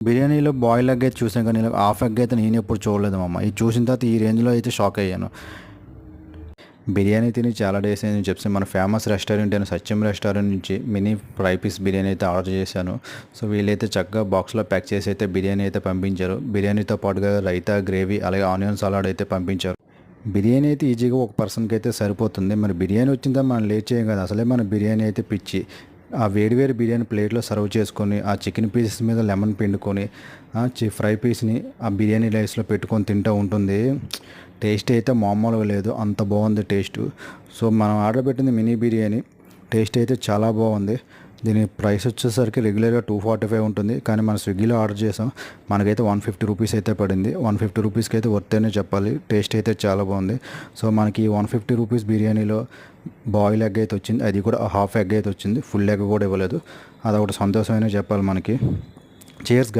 బిర్యానీలో boil egg అయితే చూసాను కానీ ఇలా హాఫ్ ఎగ్ అయితే నేను ఎప్పుడు చూడలేదు అమ్మ. ఇది చూసిన తర్వాత ఈ రేంజ్లో అయితే షాక్ అయ్యాను. బిర్యానీ తిని చాలా డేస్ అయిందని చెప్పి మన ఫేమస్ రెస్టారెంట్ అయిన సత్యం రెస్టారెంట్ నుంచి మినీ ఫ్రై పీస్ బిర్యానీ అయితే ఆర్డర్ చేశాను. సో వీళ్ళైతే చక్కగా బాక్స్లో ప్యాక్ చేసి అయితే బిర్యానీ అయితే పంపించారు. బిర్యానీతో పాటుగా రైతా, గ్రేవీ, అలాగే ఆనియన్ సలాడ్ అయితే పంపించారు. బిర్యానీ అయితే ఈజీగా ఒక పర్సన్కి అయితే సరిపోతుంది. మరి బిర్యానీ వచ్చిందా మనం లేట్ చేయం కదా, అసలే మన బిర్యానీ అయితే పిచ్చి. ఆ వేడివేడి బిర్యానీ ప్లేట్లో సర్వ్ చేసుకొని ఆ చికెన్ పీసెస్ మీద లెమన్ పిండుకొని ఫ్రై పీస్ని ఆ బిర్యానీ రైస్లో పెట్టుకొని తింటూ ఉంటుంది. టేస్ట్ అయితే మామూలుగా లేదు, అంత బాగుంది టేస్ట్. సో మనం ఆర్డర్ పెట్టింది మినీ బిర్యానీ. టేస్ట్ అయితే చాలా బాగుంది. దీని ప్రైస్ వచ్చేసరికి రెగ్యులర్గా 245 ఉంటుంది, కానీ మనం స్విగ్గీలో ఆర్డర్ చేసాం. మనకైతే 150 రూపీస్ అయితే పడింది. 150 రూపీస్కి అయితే వర్తేనే చెప్పాలి. టేస్ట్ అయితే చాలా బాగుంది. సో మనకి 150 రూపీస్ బిర్యానీలో బాయిల్ ఎగ్ అయితే వచ్చింది, అది కూడా హాఫ్ ఎగ్ అయితే వచ్చింది, ఫుల్ ఎగ్ కూడా ఇవ్వలేదు. అదొకటి సంతోషమైన చెప్పాలి మనకి. చేర్స్.